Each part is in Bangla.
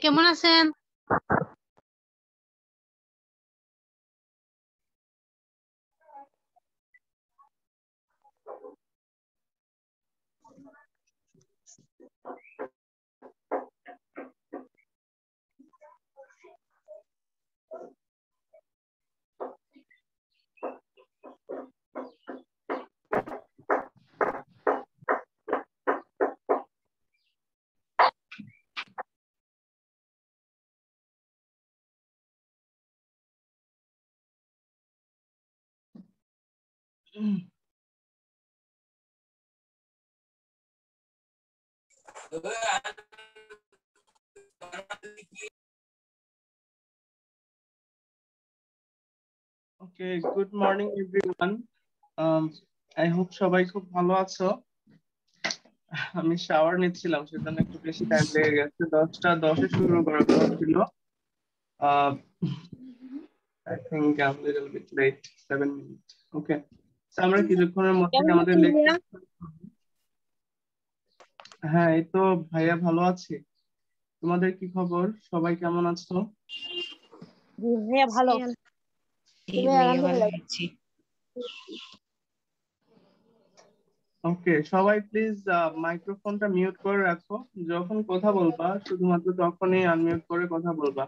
কেমন আছেন? Okay, good morning everyone. I hope সবাই খুব ভালো আছো। আমি শাওয়ার নিচ্ছিলাম সেজন্য একটু বেশি টাইম লেগে গেছে। 10:10 শুরু করার কথা ছিল। I think I'm a little bit late, 7 minutes. Okay. So আমরা কিছুক্ষণের মধ্যে কেমন আমাদের আছেন ভাইয়া? লেকচার। হ্যাঁ, এই তো ভাইয়া ভালো আছি। তোমাদের কি খবর? সবাই কেমন আছো? ভাইয়া ভালো। ওকে, সবাই প্লিজ মাইক্রোফোনটা মিউট করে রাখো। যখন কথা বলবা শুধুমাত্র তখনই আনমিউট করে কথা বলবা।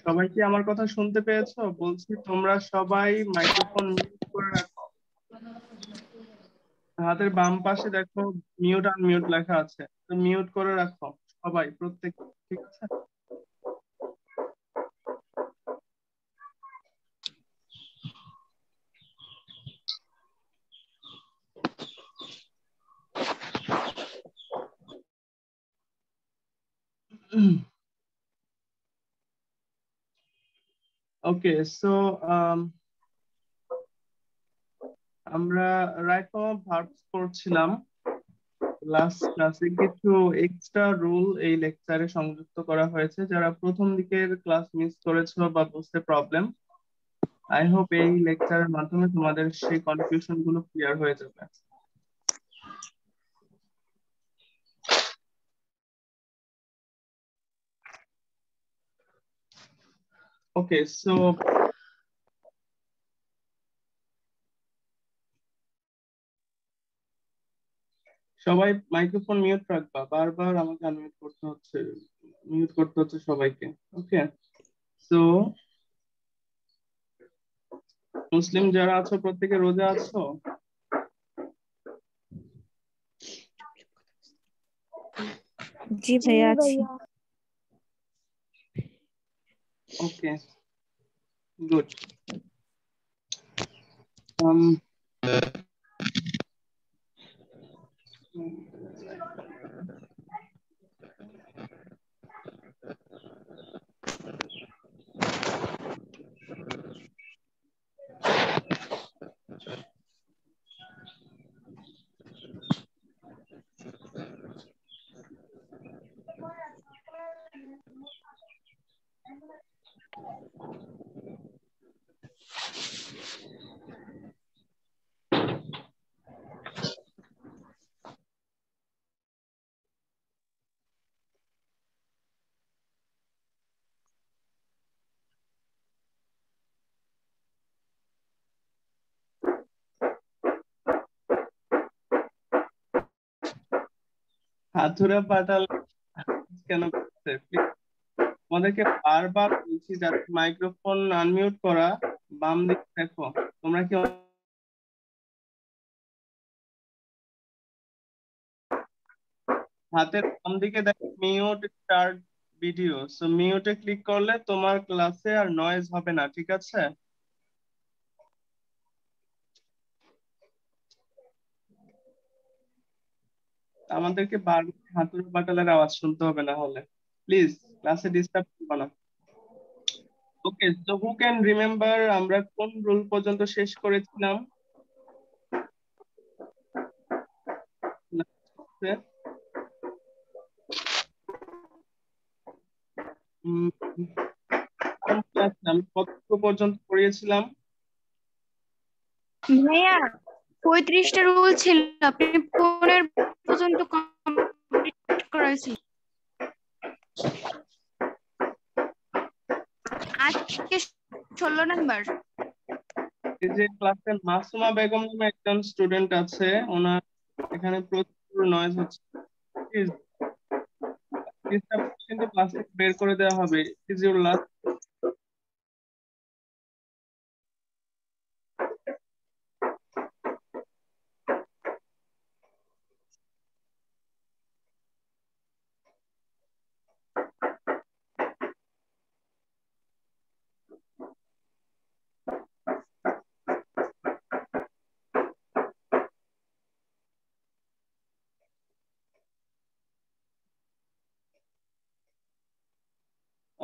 সবাই কি আমার কথা শুনতে পেয়েছো? বলছি তোমরা সবাই মাইক্রোফোন মিউট করে রাখো। হাতের বাম পাশে দেখো মিউট আনমিউট লেখা আছে, তো মিউট করে রাখো সবাই, প্রত্যেক। ঠিক আছে? ওকে, সো আমরা রাইট নাও ভার্বস পড়ছিলাম। লাস্ট ক্লাসে কিছু এক্সট্রা রুল এই লেকচারে সংযুক্ত করা হয়েছে। যারা প্রথম দিকের ক্লাস মিস করেছো বা বুঝতে প্রবলেম, আই হোপ এই লেকচারের মাধ্যমে তোমাদের সেই কনফিউশন গুলো ক্লিয়ার হয়ে যাবে। ওকে, সো সবাই মাইক্রোফোন মিউট রাখবা, বারবার আমাকে আনমিউট করতে হচ্ছে, মিউট করতে হচ্ছে সবাইকে। ওকে, সো মুসলিম যারা আছো প্রত্যেকে রোজা আছো? জি ভাইয়া আছি। ওকে, গুড। um হাতুড়ে পাঠালে কেন করছে? Please, তোমাদেরকে বারবার বলছি যাতে মাইক্রোফোন আনমিউট করা। বাম দিকে দেখো, তোমরা কি হাতের বাম দিকে দেখো মিউট স্টার্ট ভিডিও, সো মিউটে ক্লিক করলে তোমার ক্লাসে আর নয়েজ হবে না, ঠিক আছে? আমাদেরকে বারবার হাতুড়ে পাটালের আওয়াজ শুনতে হবে, না হলে প্লিজ ক্লাসে ডিস্টার্ব করবে না। Okay, so who can remember আমরা কোন রুল পর্যন্ত শেষ করেছিলাম? উম, আমি কত পর্যন্ত পড়িয়েছিলাম? ভাইয়া 35টা রুল ছিল, আপনি 15 পর্যন্ত কমপ্লিট করাইছি। আজকে 16 নাম্বার। এই যে ক্লাসে মাসুমা বেগম নামে একজন স্টুডেন্ট আছে, ওনার এখানে প্রচুর নয়েজ হচ্ছে। প্লিজ কিন্তু ক্লাস থেকে বের করে দেওয়া হবে। Is your last.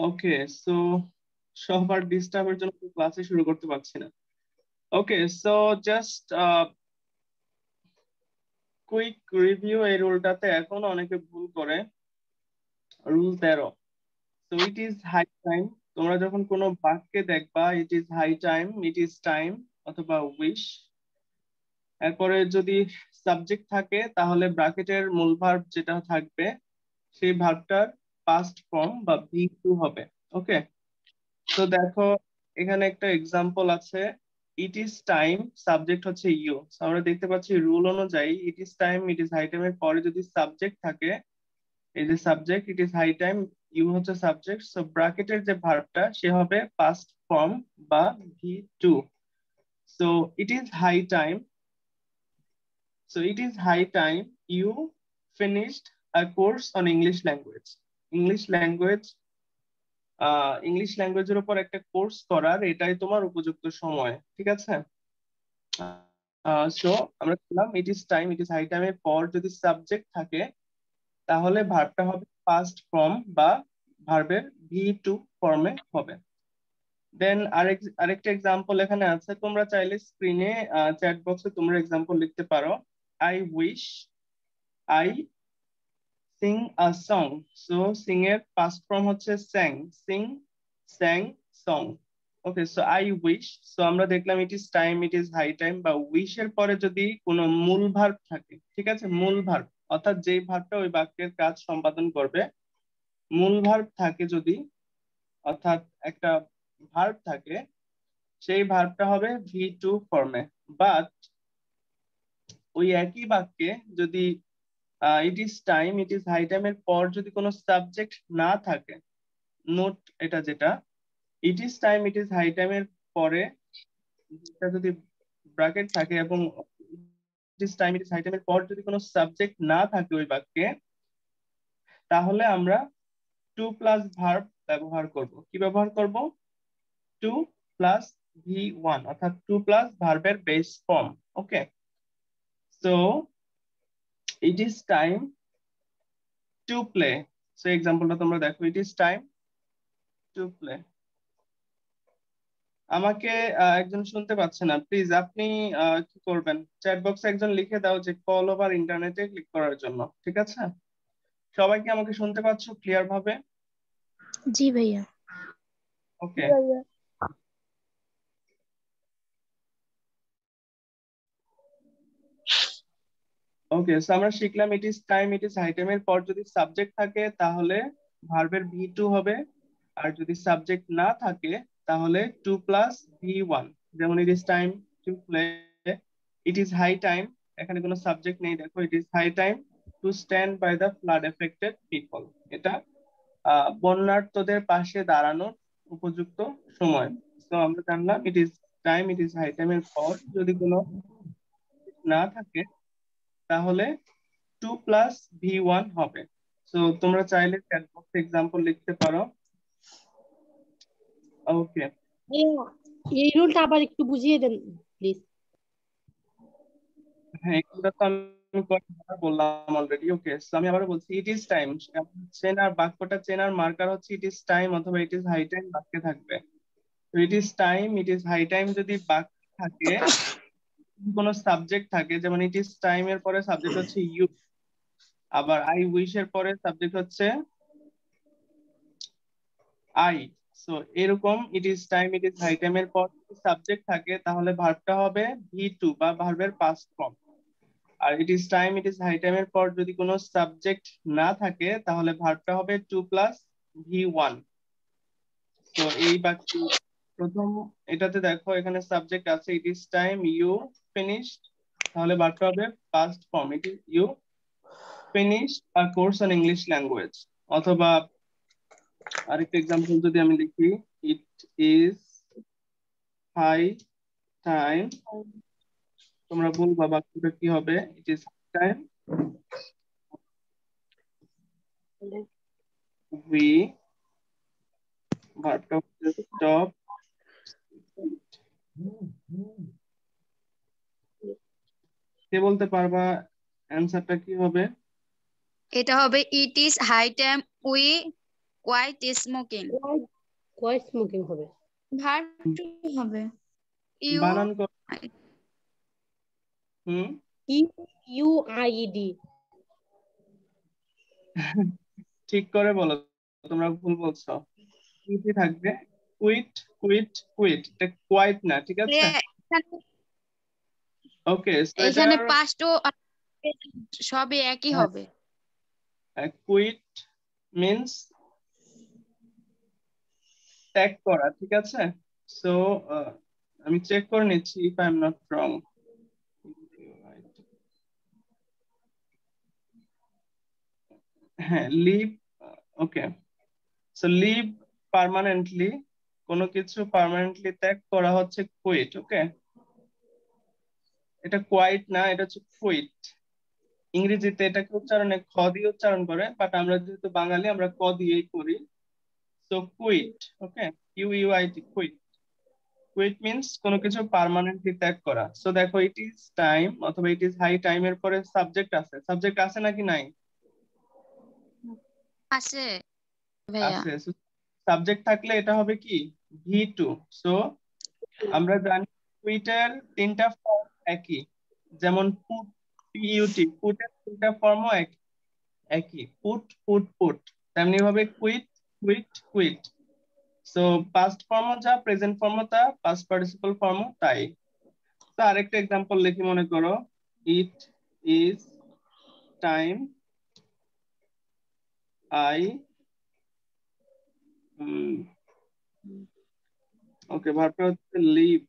Okay, so সবার ডিস্টার্বের জন্য ক্লাসে শুরু করতে পারছি না। Okay, so just quick review এই রুলটাতে এখন অনেকে ভুল করে। Rule 13, so it is high time. তোমরা যখন কোনো বাক্যে দেখবা it is high time, it is time অথবা উইশ, এরপরে যদি সাবজেক্ট থাকে তাহলে ব্র্যাকেটের মূল ভার্ব যেটা থাকবে সেই ভার্বটার পাস্ট ফর্ম বা ভি টু হবে। ওকে, তো দেখো এখানে একটা এক্সাম্পল আছে। ইট ইজ টাইম, সাবজেক্ট হচ্ছে ইউ। আমরা দেখতে পাচ্ছি রুল অনুযায়ী it is time, it is high টাইমের পরে যদি সাবজেক্ট থাকে, এই যে subject it is high time, you হচ্ছে সাবজেক্ট, সো ব্র্যাকেটের যে ভার্বটা সে হবে পাস্ট ফর্ম বা V two. So it is high time, so it is high time you finished a course on English language. English language, English ল্যাঙ্গুয়েজের উপর একটা কোর্স করার এটাই তোমার উপযুক্ত সময়, ঠিক আছে? সো আমরা বললাম it is time, it is high টাইমের পর যদি সাবজেক্ট থাকে তাহলে ভার্বটা হবে পাস্ট ফর্ম বা ভার্বের ভি টু ফর্মে হবে। দেন আরেকটা এক্সাম্পল এখানে আছে, তোমরা চাইলে স্ক্রিনে চ্যাট বক্সে তোমরা এক্সাম্পল লিখতে পারো। I wish I sing a song, so sing এর পাস্ট ফর্ম হচ্ছে sang, sing sang song. Okay, so I wish, so আমরা দেখলাম it is time, it is high time বা উইশ এর পরে যদি কোনো মূল ভার্ব থাকে, ঠিক আছে, মূল ভার্ব অর্থাৎ যেই ভার্বটা ওই বাক্যের কাজ সম্পাদন করবে, মূল ভার্ব থাকে যদি, অর্থাৎ একটা ভার্ব থাকে, সেই ভার্বটা হবে ভি টু ফর্মে। বাট ওই একই বাক্যে যদি it is time, it is high টাইমের পর যদি কোনো সাবজেক্ট না থাকে, নোট এটা যেটা, it is time, it is high টাইমের পরে যেটা যদি ব্র্যাকেট থাকে এবং it is time, it is high টাইমের পর যদি কোনো সাবজেক্ট না থাকে ওই বাক্যে, তাহলে আমরা টু প্লাস ভার্ব ব্যবহার করব। কি ব্যবহার করব? টু প্লাস ভি ওয়ান, অর্থাৎ টু প্লাস ভার্বের base form. Okay, so it is time to play, so এক্সাম্পলটা তোমরা দেখো, it is time to play. আমাকে একজন শুনতে পাচ্ছে না, প্লিজ আপনি কি করবেন, চ্যাট বক্সে একজন লিখে দাও যে কল ওভার ইন্টারনেটে ক্লিক করার জন্য, ঠিক আছে? সবাই কি আমাকে শুনতে পাচ্ছ ক্লিয়ার ভাবে? জি ভাইয়া। ওকে, ওকে, সো আমরা শিখলাম it is time, it is high টাইমের পর যদি সাবজেক্ট থাকে তাহলে ভার্বের ভি টু হবে, আর যদি সাবজেক্ট না থাকে তাহলে টু প্লাস ভি ওয়ান। যেমন it is time to play, it is high time, এখানে কোনো সাবজেক্ট নেই, দেখো it is high time to stand by the flood affected people. এটা বন্যার্তদের পাশে দাঁড়ানোর উপযুক্ত সময়। তো আমরা জানলাম it is time, it is high time এর পর যদি কোনো না থাকে তাহলে 2 plus V1 হবে। তো তোমরা চাইলে চ্যাট বক্সে এক্সাম্পল লিখতে পারো। ওকে, এই রুলটা আবার একটু বুঝিয়ে দেন প্লিজ। হ্যাঁ এগুলো তো আমি কয়েকবার বললাম অলরেডি। ওকে, সো আমি আবার বলছি ইট ইজ টাইম। চেনার বাক্যটা চেনার মার্কার হচ্ছে ইট ইজ টাইম অথবা ইট ইজ হাই টাইম বাক্যে থাকবে। তো it is time, it is high time যদি বাক্যে থাকে, কোনো সাবজেক্ট থাকে, যেমন ইট ইজ টাইম এর পরে সাবজেক্ট হচ্ছে ইউ, আবার আই উইশ এর পরে সাবজেক্ট হচ্ছে আই। সো এরকম it is time, it is high time এর পর সাবজেক্ট থাকে তাহলে ভার্বটা হবে V2 বা ভার্বের পাস্ট ফর্ম। আর it is time, it is high time এর পর যদি কোনো সাবজেক্ট না থাকে তাহলে ভার্বটা হবে 2 plus V1। তো এই বাক্য প্রথম এটাতে দেখো এখানে সাবজেক্ট আছে it is time you finished, তাহলে ভার্বটা হবে past form, it is you finished a course on English language. অথবা আরেকটা এক্সাম্পল যদি আমি লিখি ইট ইজ হাই টাইম, তোমরা বলবা বাক্যটা কি হবে, it is high time we ভার্বটা হচ্ছে স্টপ। কে বলতে পারবা অ্যান্সারটা কি হবে? এটা হবে it is high time we quite smoking. Quite smoking হবে। ভার্ব টু হবে ইউ বানান করো। UIED। ঠিক করে বলো, তোমরা ভুল বলছো। কি থাকবে? কুইট কুইট কুইট, এটা কোয়াইট না, ঠিক আছে? ওকে, সো এটা এখানে পাস্টও সবই একই হবে। কুইট মিন্স ত্যাগ করা, ঠিক আছে? সো আমি চেক করে নিচ্ছি if I am not wrong. হ্যাঁ, লিভ। ওকে, সো লিভ পার্মানেন্টলি, কোনো কিছু পার্মানেন্টলি ত্যাগ করা হচ্ছে কুইট। ওকে, এটা কোয়াইট না, এটা হচ্ছে কুইট। ইংরেজিতে এটাকে উচ্চারণে খ দিয়ে উচ্চারণ করে, বাট আমরা যেহেতু বাঙালি আমরা ক দিয়েই করি। সো কুইট, ওকে, ইউইআইটি, কুইট। কুইট মিন্স কোনো কিছু পার্মানেন্টলি ত্যাগ করা। সো দেখো ইট ইজ টাইম অথবা ইট ইজ হাই টাইম এর পরে সাবজেক্ট আছে, সাবজেক্ট আছে নাকি নাই? আছে ভাইয়া। আছে। সাবজেক্ট থাকলে এটা হবে কি V2। সো আমরা জানি কুইটের তিনটা ফর্ম একই, যেমন পুট, পিইউটি, পুটের তিনটা ফর্মও একই, পুট পুট পুট। তেমনি ভাবে quit quit quit. So past ফর্মও যা, প্রেজেন্ট ফর্মও তা, পাস্ট পার্টিসিপল ফর্মও তাই। তো আরেকটা এক্সাম্পল লিখি, মনে করো ইট ইজ টাইম আই, ওকে, ভার্বটা হচ্ছে লিভ।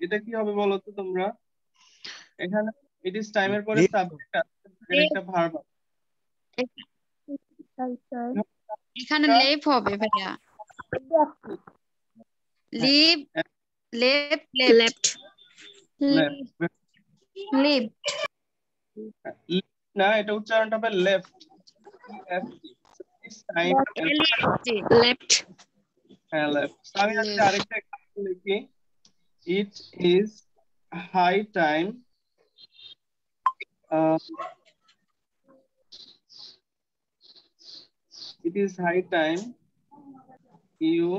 এটা কি হবে বলো তো তোমরা? এখানে ইট ইজ টাইমের পরে সাবজেক্ট আছে, এর একটা ভার্ব আছে। এখানে লেফ হবে ভাইয়া। লিভ লেফট লেফট লেফট না, এটা উচ্চারণটা হবে লেফট, লেফট। হ্যাঁ লেফট। আমি আজকে আরেকটা এক্সাম্পল লিখি, it is high time it is high time you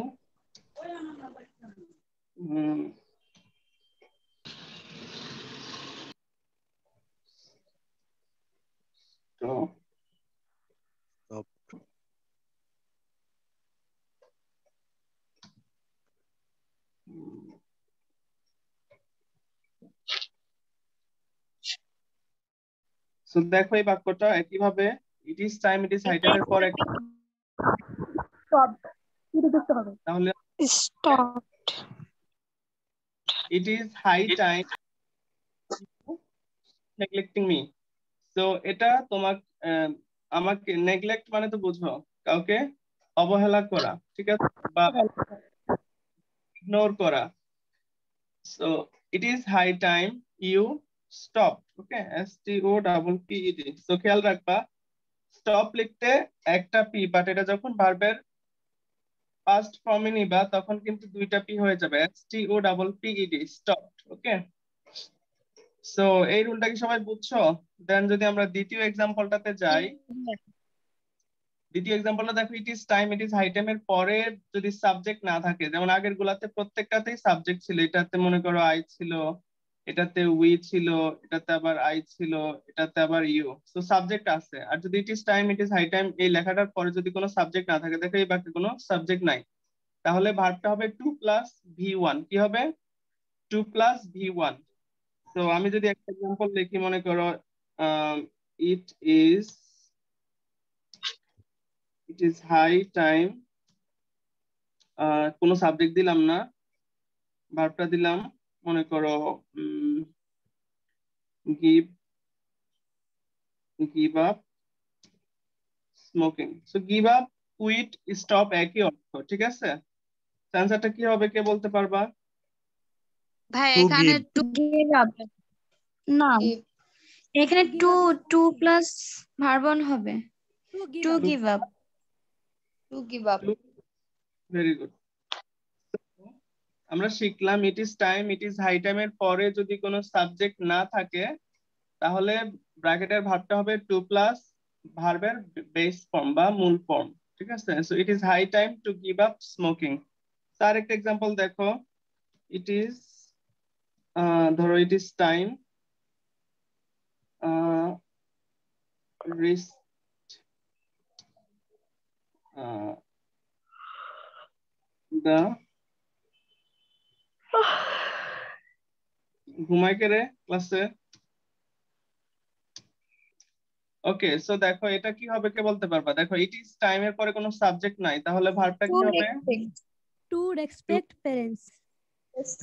stop so দেখো এই বাক্যটা একইভাবে it is time, it is high time এর পর একটা স্টপ, কি যুক্ত হবে? তাহলে stop. It is high time neglecting me. তো এটা তোমাকে আমাকে নেগলেক্ট মানে তো বুঝো কাউকে অবহেলা করা, ঠিক আছে, বা ইগনোর করা। So it is high time you stop. Okay, STOPPED। So খেয়াল রাখবা স্টপ লিখতে একটা পি, বাট এটা যখন ভার্বের পাস্ট ফর্মে নিবা তখন কিন্তু দুইটা পি হয়ে যাবে, STOPPED, স্টপ। ওকে, সো এই রুলটা কি সবাই বুঝছো? দেন যদি আমরা দ্বিতীয় এক্সাম্পলটাতে যাই, দ্বিতীয় এক্সাম্পলটা দেখো, it is time, it is high time এর পরে যদি সাবজেক্ট না থাকে, যেমন আগের গুলাতে প্রত্যেকটাতেই সাবজেক্ট ছিল, এটাতে মনে করো আই ছিল, এটাতে উই ছিল, এটাতে আবার আই ছিল, এটাতে আবার ইউ, তো সাবজেক্ট আছে। আর যদি it is time, it is high time এই লেখাটার পরে যদি কোনো সাবজেক্ট না থাকে, দেখো এই বাক্যে কোনো সাবজেক্ট নাই, তাহলে ভার্বটা হবে 2+V1। কি হবে? 2+V1। তো আমি যদি একটা এক্সাম্পল লিখি, মনে করো ইট ইজ হাই টাইম, কোনো সাবজেক্ট দিলাম না, ভার্বটা দিলাম, মনে করো give up smoking. So give up, quit, stop একই অর্থ, ঠিক আছে? অ্যান্সারটা কি হবে কে বলতে পারবা? ভাই টু এখানে গিভ। টু give up না এখানে টু প্লাস ভার্বন হবে to give up very good. আমরা শিখলাম it is time, it is high time এর পরে যদি কোনো সাবজেক্ট না থাকে তাহলে ব্র্যাকেটের ভার্বটা হবে 2+ ভার্বের বেস ফর্ম বা মূল ফর্ম, ঠিক আছে? So it is high time to give up smoking. তার একটা এক্সাম্পল দেখো, ইট ইজ ধরো ইট ইজ টাইম দা ঘুমাই কে রে ক্লাসে। ওকে, সো দেখো এটা কি হবে কে বলতে পারবা? দেখো ইট ইজ টাইম এর পরে কোনো সাবজেক্ট নাই, তাহলে ভার্বটা কি হবে? To respect parents.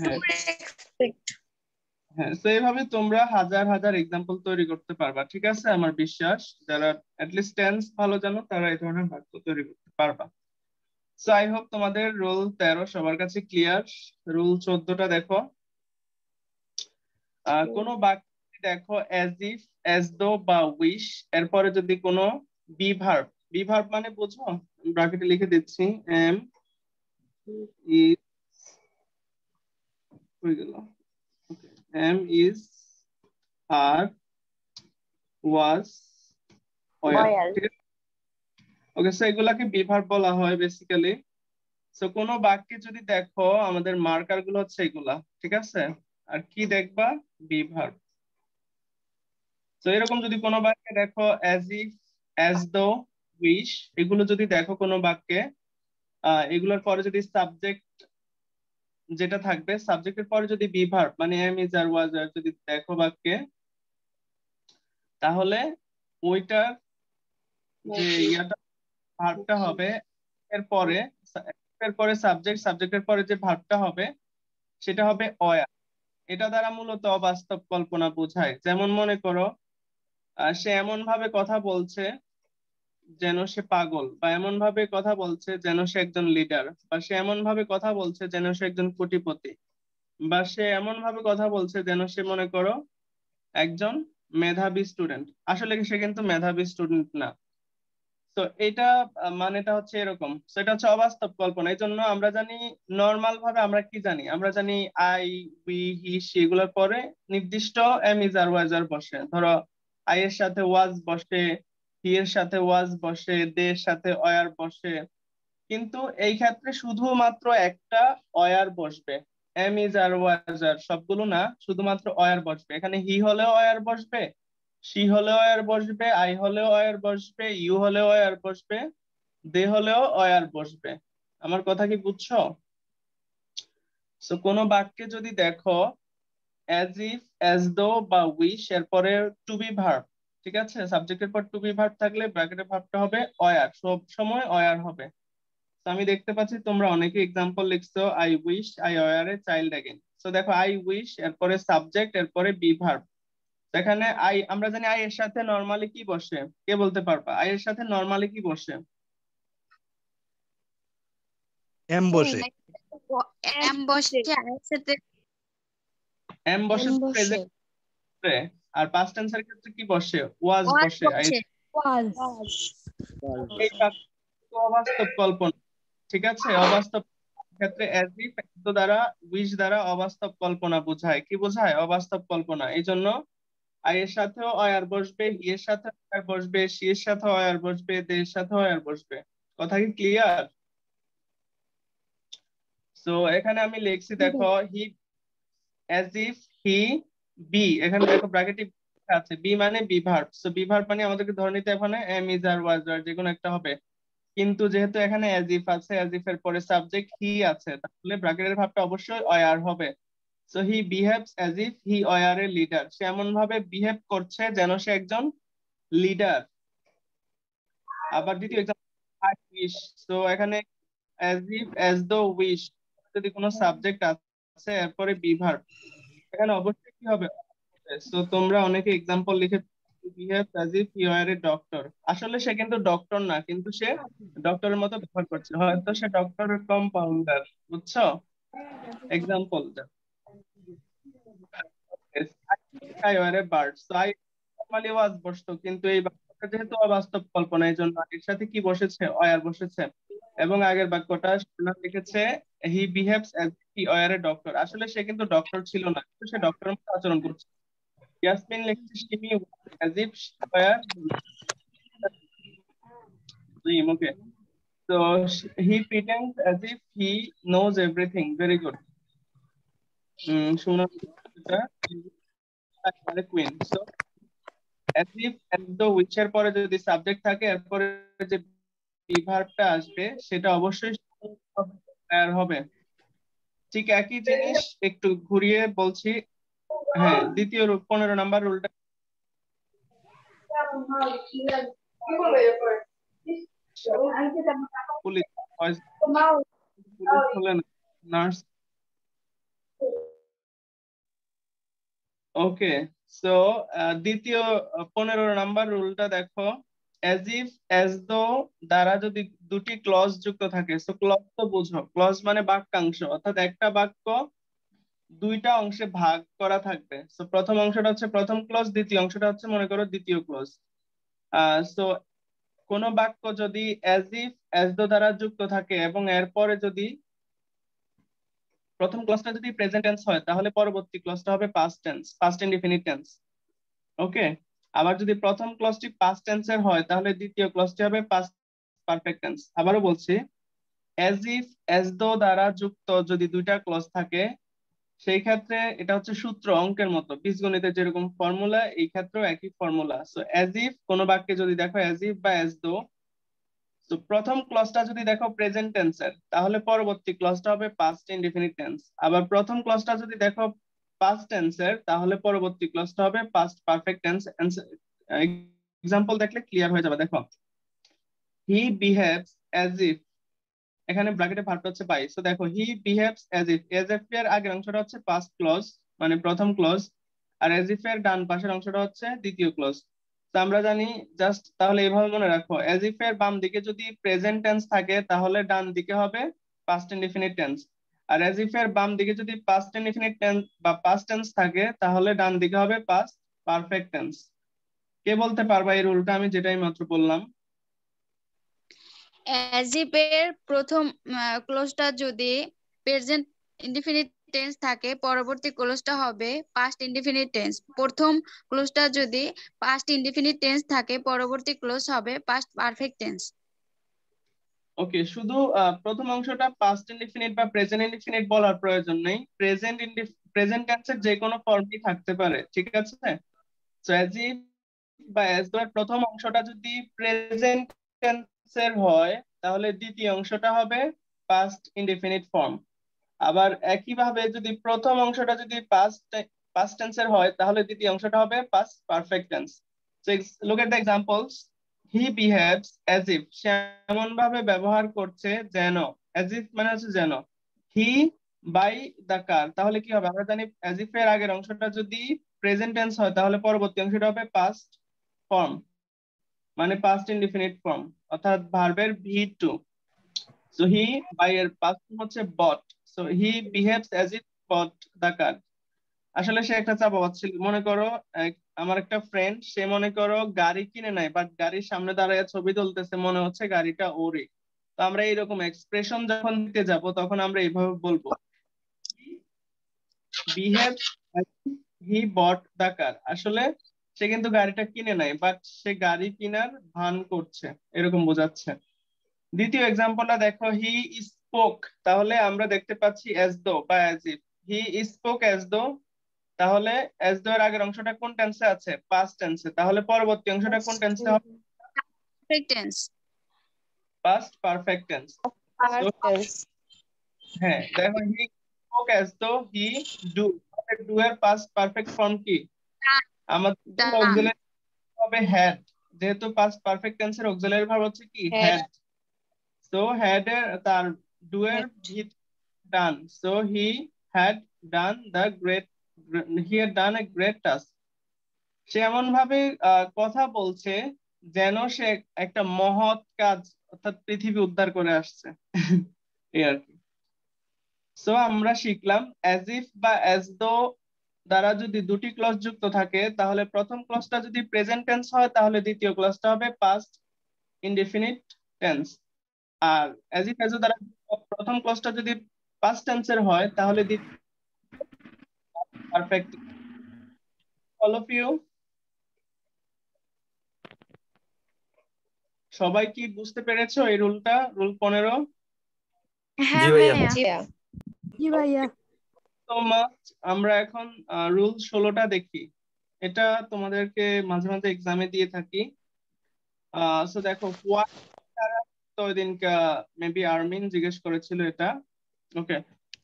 হ্যাঁ হ্যাঁ, তো এইভাবে তোমরা হাজার হাজার এক্সাম্পল তৈরি করতে পারবা, ঠিক আছে? আমার বিশ্বাস যারা অ্যাটলিস্ট টেন্স ভালো জানো তারা এই ধরনের বাক্য তৈরি করতে পারবা। সো আই হোপ তোমাদের রুল 13 সবার কাছে ক্লিয়ার। রুল 14টা দেখো, কোনো বাক্য দেখো অ্যাজ ইফ, অ্যাজ দো বা উইশ এরপরে যদি কোনো বি ভার্ব মানে বুঝো, ব্র্যাকেটে লিখে দিচ্ছি, এম ইজ হয়ে গেল, am is, are, was, were, ঠিক আছে? ওকে, সো এগুলাকে বি ভার্ব বলা হয় বেসিক্যালি। সো কোনো বাক্যে যদি দেখো আমাদের মার্কার গুলো হচ্ছে এগুলা, ঠিক আছে? আর কি দেখবা? Be verb. তো এরকম যদি কোনো বাক্যে দেখো অ্যাজ ইফ, অ্যাজ দো, উইশ, এগুলো যদি দেখো কোনো বাক্যে, এগুলোর পরে যদি সাবজেক্ট যেটা থাকবে, সাবজেক্টের পরে যদি বি ভার্ব মানে এম ইজ আর ওয়াজ আর যদি দেখো বাক্যে, তাহলে ওইটার যে ইয়াটা ভার্বটা হবে এরপরে সাবজেক্টের পরে যে ভার্বটা হবে সেটা হবে অয়া। এটা দ্বারা মূলত অবাস্তব কল্পনা বোঝায়। যেমন মনে করো সে এমন ভাবে কথা বলছে যেন সে পাগল, বা এমন ভাবে কথা বলছে যেন সে একজন লিডার, বা সে এমন ভাবে কথা বলছে যেন সে একজন কোটিপতি, বা সে এমন ভাবে কথা বলছে যেন সে মনে করো একজন মেধাবী স্টুডেন্ট। আসলে সে কিন্তু মেধাবী স্টুডেন্ট না। তো এটা মানেটা হচ্ছে এরকম, সেটা হচ্ছে অবাস্তব কল্পনা। এই জন্য আমরা জানি নর্মাল ভাবে আমরা কি জানি, আমরা জানি আই, উই, হি, সি এগুলোর পরে নির্দিষ্ট এম ইজ আর ওয়াজ আর বসে। ধরো আই এর সাথে ওয়াজ বসে, হি এর সাথে ওয়াজ বসে, দে এর সাথে অয়ার বসে, কিন্তু এই ক্ষেত্রে শুধুমাত্র একটা অয়ার বসবে, এম ইজ আর ওয়াজ আর সবগুলো না, শুধুমাত্র অয়ার বসবে। এখানে হি হলেও অয়ার বসবে, সি হলেও অয়ার বসবে, আই হলেও অয়ার বসবে, ইউ হলেও অয়ার বসবে, দে হলেও অয়ার বসবে। আমার কথা কি বুঝছো? সো কোনো বাক্যে যদি দেখো অ্যাজ ইফ, অ্যাজ দো বা উইশ এরপরে টু বি ভার্ব, ঠিক আছে? সাবজেক্টের পর টু বি ভার্ব থাকলে ব্র্যাকেটের ভার্বটা হবে অয়ার, সব সময় অয়ার হবে। তো আমি দেখতে পাচ্ছি তোমরা অনেকে এক্সাম্পল লিখছো, I wish I were a child again. So দেখো আই উইশ এরপরে সাবজেক্ট এরপরে বি ভার্ব, এখানে আই আমরা জানি আই এর সাথে নরমালি কি বসে, কে বলতে পারবা আই এর সাথে নরমালি কি বসে? এম বসে। এম বসে আয়ের সাথে এম বসে প্রেজেন্ট আর পাস্ট টেন্সের ক্ষেত্রে কি বসে? ওয়াজ ওয়াজ বসে। বসে। Was. এই বাক্য অবাস্তব কল্পনা, ঠিক আছে? অবাস্তব ক্ষেত্রে অ্যাজ ইফ দ্বারা উইশ দ্বারা অবাস্তব কল্পনা বোঝায়। কি বোঝায়? অবাস্তব কল্পনা। এই জন্য আই এর সাথেও অয়ার বসবে, হি এর সাথে অয়ার বসবে, সি এর সাথে অয়ার বসবে, দে এর সাথে অয়ার বসবে। কথা কি ক্লিয়ার? সো এখানে আমি লিখছি দেখো হি অ্যাজ ইফ হি বি, এখানে দেখো ব্র্যাকেটে আছে বি মানে be verb. So B verb মানে আমাদেরকে ধরে নিতে এখানে এম ইজ আর ওয়াজ আর যেকোনো একটা হবে, কিন্তু যেহেতু এখানে অ্যাজ ইফ আছে, অ্যাজ ইফ এর পরে সাবজেক্ট হি আছে, তাহলে ব্র্যাকেটের ভাবটা অবশ্যই অয়ার হবে। So he behaves as if he were a leader, সে এমন ভাবে বিহেভ করছে যেন সে একজন লিডার। আবার দ্বিতীয় এক্সাম্পল আই উইশ। সো এখানে অ্যাজ ইফ অ্যাজ দো উইশ, যদি কোনো সাবজেক্ট আছে এরপরে বি ভার্ব, এখানে অবশ্যই কি হবে? সো তোমরা অনেকে এক্সাম্পল লিখে behave as if he were a doctor. আসলে সে কিন্তু ডক্টর না, কিন্তু সে ডক্টরের মতো ব্যবহার করছে, হয়তো সে ডক্টরের কম্পাউন্ডার। বুঝছো? Example I were a bird. So I normally was বসতো, কিন্তু এই বাক্যটা যেহেতু অবাস্তব কল্পনা, এই জন্য এর সাথে কি বসেছে? অয়ার বসেছে। এবং আগের বাক্যটা শোনা লিখেছে he behaves as he were a doctor. আসলে সে কিন্তু ডক্টর ছিল না, কিন্তু সে ডক্টরের মতো আচরণ করছে। ইয়াসমিন লিখছে Shimi as if she were dream. Okay, so he pretends as if he knows everything. Very good. শোনা queen. So as if as though which এর পরে যদি সাবজেক্ট থাকে, এরপরে যে ভার্বটা আসবে সেটা অবশ্যই আর হবে। ঠিক একই জিনিস একটু ঘুরিয়ে বলছি। হ্যাঁ, দ্বিতীয় 15 নাম্বার রুলটা পুলিশ হলেন নার্স। ওকে, সো দ্বিতীয় 15 নাম্বার রুলটা দেখো, অ্যাজ ইফ অ্যাজ দো দ্বারা যদি দুটি ক্লজ যুক্ত থাকে। সো ক্লজ তো বুঝো, ক্লজ মানে বাক্যাংশ, অর্থাৎ একটা বাক্য দুইটা অংশে ভাগ করা থাকবে। সো প্রথম অংশটা হচ্ছে প্রথম ক্লজ, দ্বিতীয় অংশটা হচ্ছে মনে করো দ্বিতীয় ক্লজ। সো কোন বাক্য যদি অ্যাজ ইফ অ্যাজ দো দ্বারা যুক্ত থাকে এবং এরপরে যদি প্রথম ক্লজটা যদি প্রেজেন্ট টেন্স হয়, তাহলে পরবর্তী ক্লজটা হবে past tense, past indefinite tense. Okay, আবার যদি প্রথম ক্লজটি পাস্ট টেন্সের হয়, তাহলে দ্বিতীয় ক্লজটি হবে পাস্ট পারফেক্ট টেন্স। আবারও বলছি, অ্যাজ ইফ অ্যাজ দো দ্বারা যুক্ত যদি দুইটা ক্লজ থাকে, সেই ক্ষেত্রে এটা হচ্ছে সূত্র, অঙ্কের মতো, বীজগণিতের যেরকম ফর্মুলা, এই ক্ষেত্রেও একই ফর্মুলা। সো অ্যাজ ইফ কোন বাক্যে যদি দেখো অ্যাজ ইফ বা অ্যাজ দো, তো প্রথম ক্লজটা যদি দেখো প্রেজেন্ট টেন্সের, তাহলে পরবর্তী ক্লজটা হবে পাস্ট ইনডিফিনিট টেন্স। আবার প্রথম ক্লজটা যদি দেখো পাস্ট টেন্সের, তাহলে পরবর্তী ক্লজটা হবে পাস্ট পারফেক্ট টেন্স। এক্সাম্পল দেখলে ক্লিয়ার হয়ে যাবে। দেখো, হি বিহেভস অ্যাজ ইফ, এখানে ব্র্যাকেটে ভার্বটা হচ্ছে বাই। সো দেখো, হি বিহেভস অ্যাজ ইফ, এর আগের অংশটা হচ্ছে পাস্ট ক্লজ মানে প্রথম ক্লজ, আর অ্যাজ ইফ এর ডান পাশের অংশটা হচ্ছে দ্বিতীয় ক্লজ। তো আমরা জানি, জাস্ট তাহলে এভাবে মনে রাখো, অ্যাজ ইফ এর বাম দিকে যদি প্রেজেন্ট টেন্স থাকে, তাহলে ডান দিকে হবে পাস্ট ইনডিফিনিট টেন্স। আর অ্যাজ ইফ এর বাম দিকে যদি পাস্ট ইনডিফিনিট টেন্স বা পাস্ট টেন্স থাকে, তাহলে ডান দিকে হবে পাস্ট পারফেক্ট টেন্স। কে বলতে পারবা এই রুলটা আমি যেটাই মাত্র বললাম? অ্যাজ ইফ এর প্রথম ক্লোজটা যদি প্রেজেন্ট ইনডিফিনিট টেন্স থাকে, পরবর্তী ক্লোজটা হবে পাস্ট ইনডিফিনিট টেন্স। প্রথম ক্লোজটা যদি পাস্ট ইনডিফিনিট টেন্স থাকে, পরবর্তী ক্লোজ হবে পাস্ট পারফেক্ট টেন্স। ওকে, শুধু প্রথম অংশটা পাস্ট ইনডিফিনিট বা প্রেজেন্ট ইনডিফিনিট বলার প্রয়োজন নেই, প্রেজেন্ট টেন্সের যে কোনো ফর্মই থাকতে পারে, ঠিক আছে? সো অ্যাজ ইফ বা অ্যাজ দো এর প্রথম অংশটা যদি প্রেজেন্ট টেন্সের হয়, তাহলে দ্বিতীয় অংশটা হবে পাস্ট ইনডিফিনিট ফর্ম। আবার একইভাবে যদি প্রথম অংশটা যদি পাস্ট টেন্সের হয়, তাহলে দ্বিতীয় অংশটা হবে past perfect tense. So look at the examples. He behaves as if, সে এমন ভাবে ব্যবহার করছে যেন, অ্যাজ ইফ মানে হচ্ছে যেন। হি বাই দ্য কার, তাহলে কি হবে? আমরা জানি অ্যাজ ইফ এর আগের অংশটা যদি প্রেজেন্ট টেন্স হয় তাহলে পরবর্তী অংশটা হবে পাস্ট ফর্ম, মানে পাস্ট ইনডিফিনিট ফর্ম, অর্থাৎ ভার্বের V2। সো হি বাই এর পাস্ট ফর্ম হচ্ছে bought, so he behaves as if bought the car. আসলে সে একটা চাপাবাজ ছিল। মনে করো আমার একটা ফ্রেন্ড, সে মনে করো গাড়ি কিনে নাই, বাট গাড়ির সামনে দাঁড়ায় ছবি তুলতেছে, মনে হচ্ছে গাড়িটা ওরই। তো আমরা এইরকম এক্সপ্রেশন যখন দিতে যাব তখন আমরা এইভাবে বলবো, behave he bot the car. আসলে সে কিন্তু গাড়িটা কিনে নাই, বাট সে গাড়ি কিনার ভান করছে, এরকম বোঝাচ্ছে। দ্বিতীয় এক্সাম্পলটা দেখো, হি স্পোক, তাহলে আমরা দেখতে পাচ্ছি অ্যাজ দো বা as if. He spoke as though, তাহলে অ্যাজ দো এর আগের অংশটা কোন টেন্সে আছে? পাস্ট টেন্সে। তাহলে পরবর্তী অংশটা কোন টেন্সে হবে? Perfect tense. Past perfect tense. হ্যাঁ দেখো, he spoke as though he do, do এর পাস্ট পারফেক্ট ফর্ম কি? আমাদের ডান। অক্সিলারি হবে হ্যাড, যেহেতু পাস্ট পারফেক্ট টেন্সের অক্সিলারি ভার্ব হচ্ছে কি? হ্যাড। সো হ্যাড এর তার ডু এর ভিত done, so he had done the great, he had done a great task. সে এমন ভাবে কথা বলছে যেন সে একটা মহৎ কাজ, অর্থাৎ পৃথিবী উদ্ধার করে আসছে। এই আর কি। সো আমরা শিখলাম অ্যাজ ইফ বা অ্যাজ দো দ্বারা যদি দুটি ক্লজ যুক্ত থাকে তাহলে প্রথম ক্লজটা যদি প্রেজেন্ট টেন্স হয় তাহলে দ্বিতীয় ক্লজটা হবে পাস্ট ইনডিফিনিট টেন্স। আর অ্যাজ ইফ অ্যাজ দো দ্বারা প্রথম ক্লজটা যদি পাস্ট টেন্সের হয় তাহলে দ্বিতীয় পারফেক্ট। অল অফ ইউ, সবাই কি বুঝতে পেরেছো এই রুলটা? রুল 15। হ্যাঁ জি ভাইয়া। ভাইয়া। জি ভাইয়া। তো মাচ আমরা এখন রুল 16টা দেখি। এটা তোমাদেরকে মাঝে মাঝে এক্সামে দিয়ে থাকি। সো দেখো, হোয়াই, তো ওই দিন মেবি আর্মিন জিজ্ঞেস করেছিল এটা। ওকে,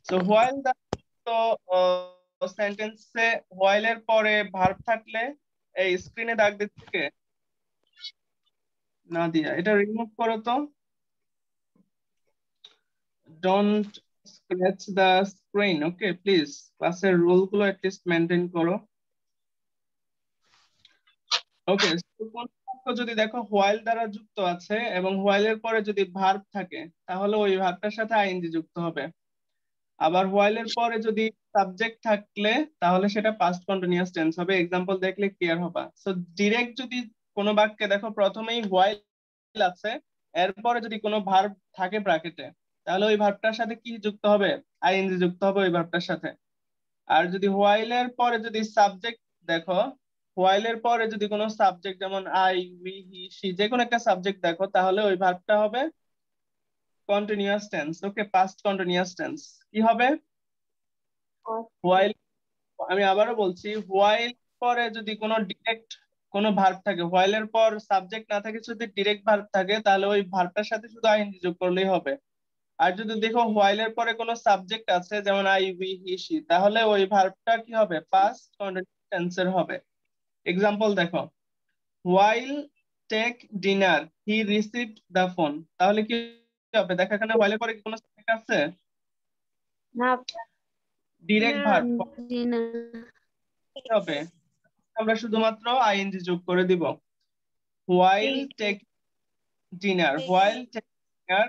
সো হোয়াইল দা, তো সেন্টেন্সে হোয়াইল এর পরে ভার্ব থাকলে, এই স্ক্রিনে দাগ দিচ্ছে কে? না দিয়া, এটা রিমুভ করো তো। Don't scratch the screen, okay please. ক্লাসের রুল গুলো অ্যাটলিস্ট মেনটেন করো। ওকে, কোন বাক্য যদি দেখো হোয়াইল দ্বারা যুক্ত আছে এবং হোয়াইল এর পরে যদি ভার্ব থাকে তাহলে ওই ভার্বটার সাথে আইএনজি যুক্ত হবে। আবার হোয়াইল এর পরে যদি সাবজেক্ট থাকলে তাহলে সেটা পাস্ট কন্টিনিউয়াস টেন্স হবে। এক্সাম্পল দেখলে ক্লিয়ার হবে। সো ডিরেক্ট যদি কোনো বাক্যে দেখো প্রথমেই হোয়াইল আছে, এরপরে যদি কোনো ভার্ব থাকে ব্র্যাকেটে, তাহলে ওই ভার্বটার সাথে কি যুক্ত হবে? আইএনজি যুক্ত হবে ওই ভার্বটার সাথে। আর যদি হোয়াইল এর পরে যদি সাবজেক্ট দেখো, হোয়াইল এর পরে যদি কোনো সাবজেক্ট যেমন আই, উই, হি, সি, যে কোনো একটা সাবজেক্ট দেখো তাহলে ওই ভার্বটা হবে কন্টিনিউয়াস টেন্স। ওকে, পাস্ট কন্টিনিউয়াস টেন্স। কি হবে? হোয়াইল, আমি আবারও বলছি, হোয়াইল পরে যদি কোনো ডিরেক্ট কোনো ভার্ব থাকে, হোয়াইল এর পর সাবজেক্ট না থাকে, যদি ডিরেক্ট ভার্ব থাকে তাহলে ওই ভার্বটার সাথে শুধু আইএনজি যোগ করলেই হবে। আর যদি দেখো হোয়াইল এর পরে কোনো সাবজেক্ট আছে যেমন আই, উই, হি, সি, তাহলে ওই ভার্বটা কি হবে? পাস্ট কন্টিনিউয়াস টেন্সের হবে। এক্সাম্পল দেখো, while take dinner he received the phone, তাহলে কি হবে? দেখো এখানে হোয়াইল এর পরে কি কোনো সাবজেক্ট আছে? না। ডিরেক্ট ভার্ব না। হবে, আমরা শুধুমাত্র আইএনজি যোগ করে দিব। While take dinner, while take dinner,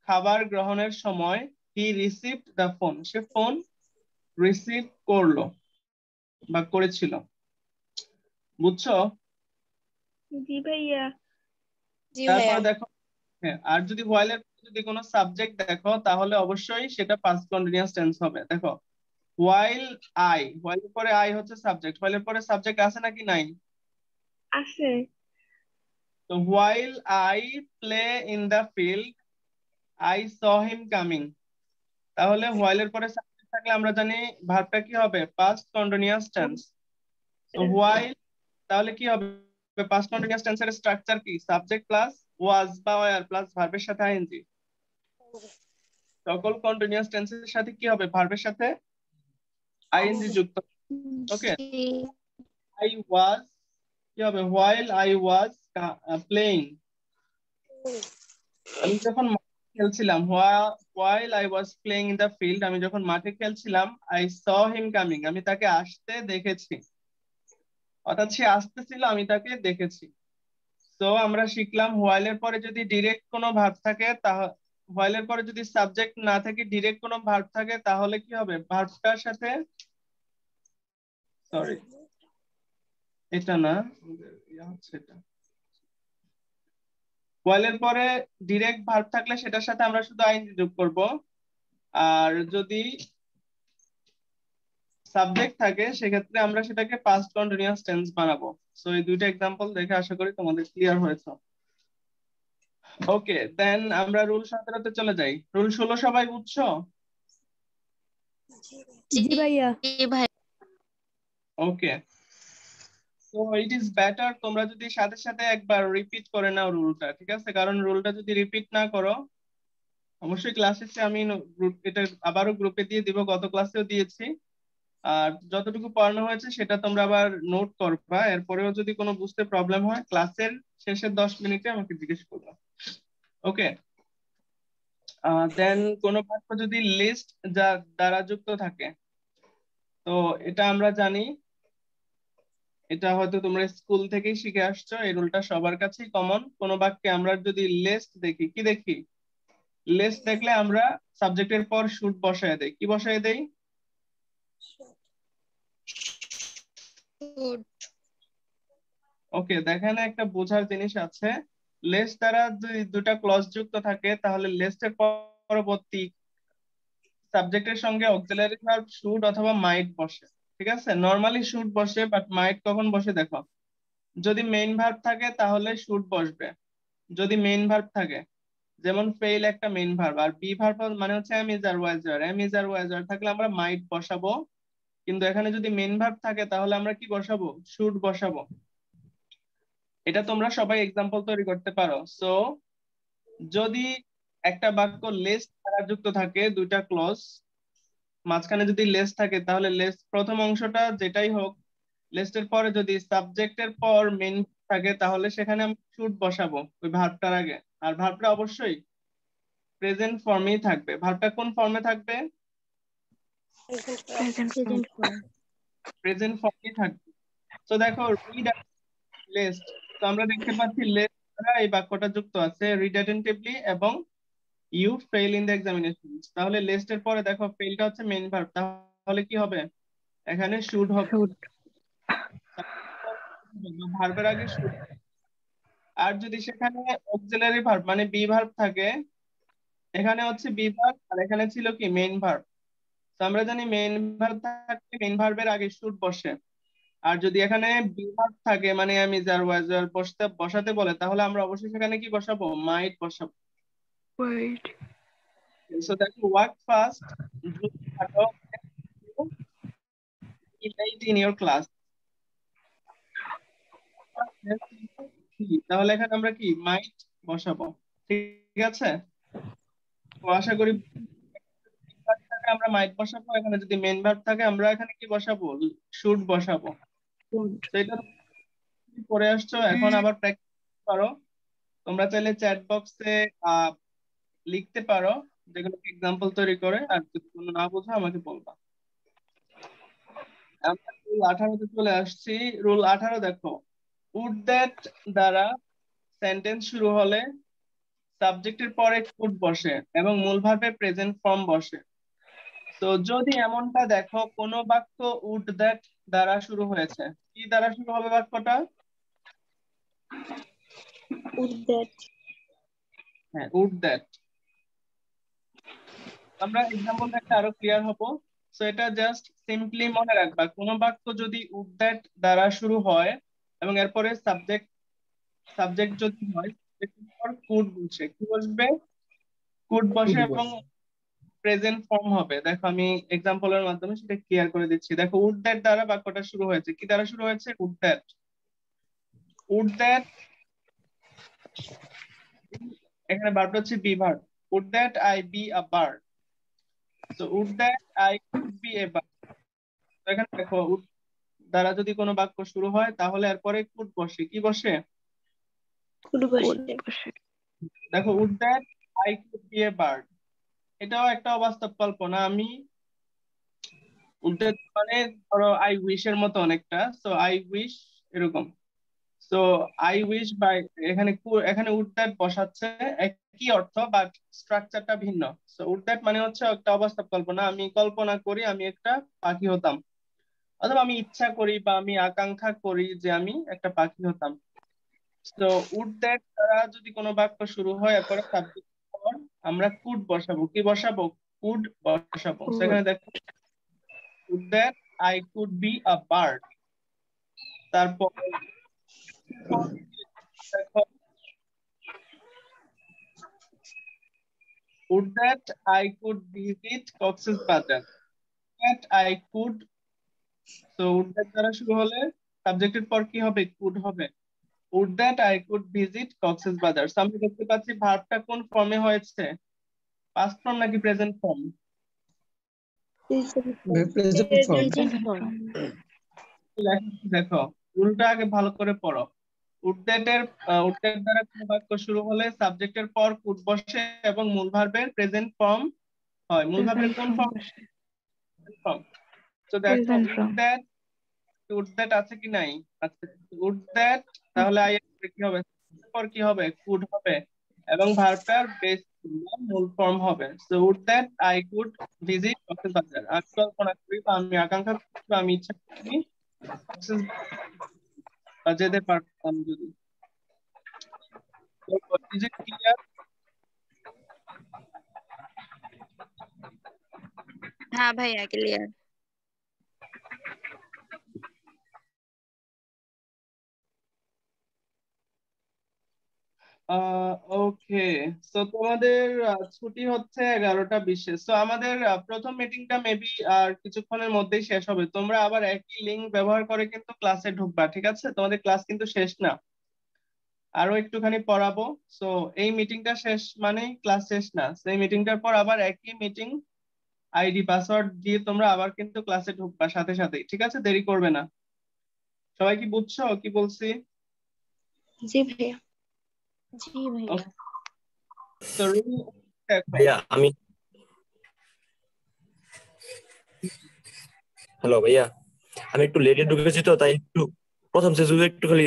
খাবার গ্রহণের সময়, হি রিসিভড দ্য ফোন, সে ফোন রিসিভ করলো বা করেছিল। বুঝছো? জি ভাইয়া। তারপরে দেখো, হ্যাঁ, আর যদি হোয়াইল এর যদি কোনো সাবজেক্ট দেখো তাহলে অবশ্যই সেটা পাস্ট কন্টিনিউয়াস টেন্স হবে। দেখো, হোয়াইল আই, হোয়াইল এর পরে আই হচ্ছে সাবজেক্ট, হোয়াইল এর পরে সাবজেক্ট আছে নাকি নাই? আছে। তো while I play in the field I saw him coming, তাহলে হোয়াইল এর পরে সাবজেক্ট থাকলে আমরা জানি ভার্বটা কি হবে? Past continuous tense. তো হোয়াইল, তাহলে কি হবে? পাস্ট কন্টিনিউয়াস টেন্সের স্ট্রাকচার কি? সাবজেক্ট প্লাস ওয়াজ বা ওয়্যার প্লাস ভার্বের সাথে আইএনজি। সকল কন্টিনিউয়াস টেন্সের সাথে কি হবে? ভার্বের সাথে আইএনজি যুক্ত। ওকে, আই ওয়াজ কি হবে? হোয়াইল আই ওয়াজ প্লেইং, আমি যখন খেলছিলাম, while I was playing in the field, আমি যখন মাঠে খেলছিলাম, I saw him coming, আমি তাকে আসতে দেখেছি। অর্থাৎ সে আসতেছিল, আমি তাকে দেখেছি। তো আমরা শিখলাম while এর পরে যদি ডিরেক্ট কোনো ভার্ব থাকে, while এর পরে যদি সাবজেক্ট না থাকে, ডিরেক্ট কোনো ভার্ব থাকে, তাহলে কি হবে? ভার্বটার সাথে, সরি এটা না, হচ্ছে এটা, while এর পরে ডিরেক্ট ভার্ব থাকলে সেটার সাথে আমরা শুধু আইএনজি যোগ করব, আর যদি সাবজেক্ট থাকে সেক্ষেত্রে আমরা সেটাকে পাস্ট কন্টিনিউয়াস টেন্স বানাবো। সো এই দুইটা এক্সাম্পল দেখে আশা করি তোমাদের ক্লিয়ার হয়েছে। ওকে, দেন আমরা রুল 17 তে চলে যাই। রুল 16 সবাই বুঝছো? জি ভাইয়া। ভাই ওকে, তো ইট ইজ বেটার তোমরা যদি সাথে সাথে একবার রিপিট করে নাও রুলটা, ঠিক আছে? কারণ রুলটা যদি রিপিট না করো, অবশ্যই ক্লাস শেষে আমি এটা আবারও গ্রুপে দিয়ে দিব, গত ক্লাসেও দিয়েছি। আর যতটুকু পড়ানো হয়েছে সেটা তোমরা আবার নোট করবা, এরপরেও যদি কোনো বুঝতে প্রবলেম হয় ক্লাসের শেষের 10 মিনিটে আমাকে জিজ্ঞেস করবা। ওকে, দেন কোনো বাক্য যদি লিস্ট দ্বারা যুক্ত থাকে, তো এটা আমরা জানি, এটা হয়তো তোমরা স্কুল থেকেই শিখে আসছো, এই রুলটা সবার কাছেই কমন। কোনো বাক্যে আমরা যদি লিস্ট দেখি, কি দেখি? লিস্ট দেখলে আমরা সাবজেক্টের পর শুড বসায় দেই। কি বসায় দেই? ওকে, দেখেন একটা বোঝার জিনিস আছে, লিস্ট দ্বারা দুটা ক্লজ যুক্ত থাকে, তাহলে লিস্টের পরবর্তী সাবজেক্টের সঙ্গে অক্সিলারি ভার্ব শুড অথবা মাইট বসে। ঠিক আছে, নরমালি শুড বসে, বাট মাইট কখন বসে দেখো, যদি মেইন ভার্ব থাকে তাহলে শুড বসবে। যদি মেইন ভার্ব থাকে, যেমন ফেইল একটা মেইন ভার্ব, আর বি ভার্ব মানে হচ্ছে এম ইজ আর ওয়াজ আর, এম ইজ আর ওয়াজ আর থাকলে আমরা মাইট বসাবো। কিন্তু এখানে যদি মেইন ভার্ব থাকে তাহলে আমরা কি বসাবো? শুড বসাবো। এটা তোমরা সবাই এক্সাম্পল তৈরি করতে পারো। সো যদি একটা বাক্য লিস্ট দ্বারা যুক্ত থাকে, দুইটা ক্লজ, মাঝখানে যদি লেস থাকে, তাহলে লেস প্রথম অংশটা যেটাই হোক, লিস্টের পরে যদি সাবজেক্টের পর মেইন থাকে, তাহলে সেখানে আমি শুড বসাবো ওই ভার্বটার আগে। আর ভার্বটা অবশ্যই প্রেজেন্ট ফর্মেই থাকবে। ভার্বটা কোন ফর্মে থাকবে? প্রেজেন্ট ফর্মেই থাকবে। তো দেখো, রিড লিস্ট, তো আমরা দেখতে পাচ্ছি লিস্ট দ্বারা এই বাক্যটা যুক্ত আছে রিড অ্যাটেন্টিভলি এবং you fail in the examination. তাহলে লিস্টের পরে দেখো ফেলটা হচ্ছে মেইন ভার্ব, তাহলে কি হবে? এখানে শুড হবে, ভার্বের আগে শুড। আর যদি সেখানে অক্সিলারি ভার্ব মানে বি ভার্ব থাকে, এখানে হচ্ছে বি ভার্ব আর এখানে ছিল কি মেইন ভার্ব। তো আমরা জানি মেইন ভার্ব থাকলে মেইন ভার্বের আগে শুড বসে। আর যদি এখানে বি ভার্ব থাকে মানে আমি যার ওয়াজ আর বসাতে বলে, তাহলে আমরা অবশ্যই সেখানে কি বসাবো? মাইট বসাবো। সো দেখো, work fast, in your class. তাহলে এখানে আমরা কি মাইট বসাবো। ঠিক আছে, তো আশা করি আমরা মাইট বসাবো, এখানে যদি মেইন ভার্ব থাকে আমরা এখানে কি বসাবো? শুড বসাবো। তো এটা পড়ে আসছো, এখন আবার প্র্যাকটিস পারো। তোমরা চাইলে চ্যাট বক্সে লিখতে পারো যেগুলো এক্সাম্পল তৈরি করে, আর যদি কোনো না বোঝো আমাকে বলবা। আমরা রুল 18 চলে আসছি। রুল 18 দেখো, উড দ্যাট দ্বারা সেন্টেন্স শুরু হলে সাবজেক্টের পরে কুড বসে এবং মূল ভার্বে প্রেজেন্ট ফর্ম বসে। তো যদি এমনটা দেখো কোনো বাক্য উড দ্যাট দ্বারা শুরু হয়েছে, কি দ্বারা শুরু হবে বাক্যটা? হ্যাঁ, উড দ্যাট। আমরা এক্সাম্পল দেখতে আরো ক্লিয়ার হবো। সো এটা জাস্ট সিম্পলি মনে রাখবা, কোনো বাক্য যদি উড দ্যাট দ্বারা শুরু হয় এবং এরপরে সাবজেক্ট যদি হয়, কুড বসে, কি বসবে? কুড বসে এবং প্রেজেন্ট ফর্ম হবে। দেখো আমি এক্সাম্পলের মাধ্যমে সেটা ক্লিয়ার করে দিচ্ছি। দেখো, উড দ্যাট দ্বারা বাক্যটা শুরু হয়েছে, কি দ্বারা শুরু হয়েছে? Would that. উড দ্যাট, এখানে ভার্বটা হচ্ছে be verb. Would that I be a bird. তো would that I could be a bird. তো এখানে দেখো, উড দ্বারা যদি কোনো বাক্য শুরু হয় তাহলে এরপরে কুড বসে, কি বসে? দেখো, would that I could be a bird, এটাও একটা অবাস্তব কল্পনা। আমি উদ্যান মানে ধরো আই উইশ এর মতো অনেকটা, সো আই উইশ এরকম। সো আই উইশ বাই, এখানে উড দ্যাট বসাচ্ছে, একই অর্থ বাট স্ট্রাকচারটা ভিন্ন। সো উড দ্যাট মানে হচ্ছে একটা অবাস্তব কল্পনা, আমি কল্পনা করি আমি একটা পাখি হতাম, অথবা আমি ইচ্ছা করি বা আমি আকাঙ্ক্ষা করি যে আমি একটা পাখি হতাম। তো উড দ্যাট দ্বারা যদি কোনো বাক্য শুরু হয় এরপরে সাবজেক্ট আমরা কুড বসাবো, কি বসাবো? কুড বসাবো। সেখানে দেখো would that I could be a bird, তারপর দেখো would that I could visit Cox's Bazar, that I could, so would that দ্বারা শুরু হলে সাবজেক্টের পর কি হবে? কুড হবে। would that I could visit Cox's Bazar, so আমি দেখতে পাচ্ছি ভার্বটা কোন ফর্মে হয়েছে, পাস্ট ফর্ম নাকি প্রেজেন্ট ফর্ম? দেখো রুলটা আগে ভালো করে পড়ো। would that দ্বারা কোনো বাক্য শুরু হলে সাবজেক্টের পর কুড বসে এবং মূল ভার্বের প্রেজেন্ট ফর্ম হয়। মূল ভার্বের কোন ফর্ম? তো দেখো would that আছে কি নাই? আচ্ছা, would that তাহলে আই কি হবে? পর কি হবে? কুড হবে এবং ভার্বটার বেস মূল ফর্ম হবে। So would that I could visit Cox's বাজার, আমি কল্পনা করি বা আমি আকাঙ্ক্ষা করি বা আমি ইচ্ছা করি কক্সেস বাজার যেতে পারতাম যদি। Is it clear? হ্যাঁ ভাইয়া ক্লিয়ার। ওকে, তো তোমাদের ছুটি হচ্ছে 11টা 20-এ। তো আমাদের প্রথম মিটিংটা মেবি আর কিছুক্ষণের মধ্যেই শেষ হবে। তোমরা আবার একই লিংক ব্যবহার করে কিন্তু ক্লাসে ঢুকবা, ঠিক আছে? তোমাদের ক্লাস কিন্তু শেষ না, আরো একটুখানি পড়াবো। সো এই মিটিংটা শেষ মানেই ক্লাস শেষ না। সেই মিটিংটার পর আবার একই মিটিং আইডি পাসওয়ার্ড দিয়ে তোমরা আবার কিন্তু ক্লাসে ঢুকবা সাথে সাথেই, ঠিক আছে? দেরি করবে না। সবাই কি বুঝছো কি বলছি? জি ভাইয়া। জি ভাইয়া। তো রুল দেখো, ভাইয়া আমি হ্যালো ভাইয়া, আমি একটু লেটে ঢুকেছি তো, তাই একটু প্রথম সেশনে একটু খালি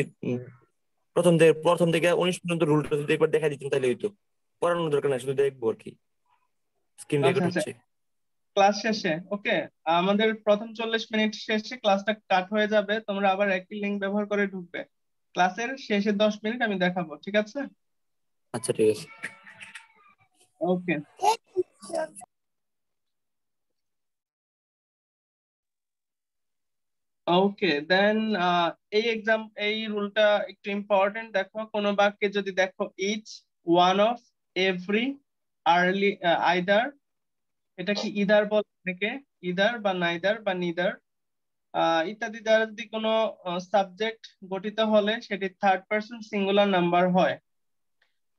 প্রথম থেকে 19 পর্যন্ত রুলটা যদি একবার দেখা দিতেন তাহলে হইতো। পড়ানোর দরকার নাই, শুধু দেখবো আর কি, স্ক্রিন রেকর্ড আচ্ছা হচ্ছে। ক্লাস শেষে ওকে, আমাদের প্রথম 40 মিনিট শেষে ক্লাসটা কাট হয়ে যাবে, তোমরা আবার একই লিংক ব্যবহার করে ঢুকবে। ক্লাসের শেষে 10 মিনিট আমি দেখাবো, ঠিক আছে? আচ্ছা ঠিক আছে। ওকে, ওকে দেন এই রুলটা একটু ইম্পর্টেন্ট। দেখো কোনো বাক্যে যদি দেখো each, one of, every, early, either, এটা কি ইদার বলে অনেকে, ইদার বা নাইদার বা নিদার ইত্যাদি দ্বারা যদি কোনো সাবজেক্ট গঠিত হলে সেটি থার্ড পারসন সিঙ্গুলার নাম্বার হয়।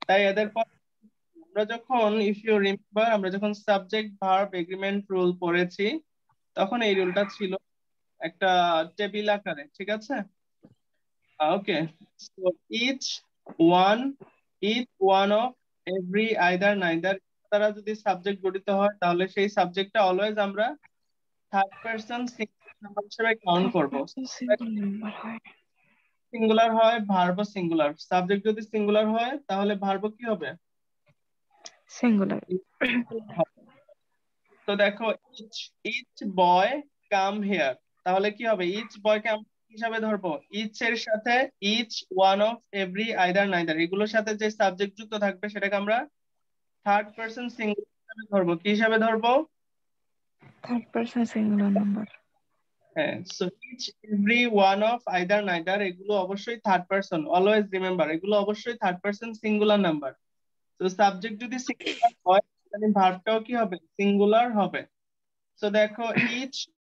তাই এদের পর আমরা যখন, ইফ ইউ রিমেম্বার, আমরা যখন সাবজেক্ট ভার্ব এগ্রিমেন্ট রুল পড়েছি তখন এই রুলটা ছিল একটা টেবিল আকারে, ঠিক আছে? Okay, so each, one, one of, every, either, neither দ্বারা যদি সাবজেক্ট গঠিত হয় তাহলে সেই সাবজেক্টটা অলওয়েজ আমরা থার্ড পারসন সিঙ্গুলার নাম্বার হিসেবে কাউন্ট করব। সিঙ্গুলার হয় ভার্ব সিঙ্গুলার, সাবজেক্ট যদি সিঙ্গুলার হয় তাহলে ভার্ব কি হবে? সিঙ্গুলার। তো দেখো ইচ, বয় কাম হিয়ার, তাহলে কি হবে? ইচ বয়কে আমরা কি হিসাবে ধরবো? ইচ এর সাথে each, one of, every, either, neither এগুলোর সাথে যে সাবজেক্ট যুক্ত থাকবে সেটাকে আমরা থার্ড পারসন সিঙ্গুলার হিসাবে ধরবো। কি হিসাবে ধরবো? Third person singular number. হ্যাঁ, so each, every, one of, either, neither এগুলো অবশ্যই থার্ড পারসন, অলওয়েজ রিমেম্বার এগুলো অবশ্যই থার্ড পারসন সিঙ্গুলার নাম্বার। তো সাবজেক্ট যদি সিঙ্গুলার হয় তাহলে ভার্বটাও কি হবে? সিঙ্গুলার হবে। তো দেখো ইচ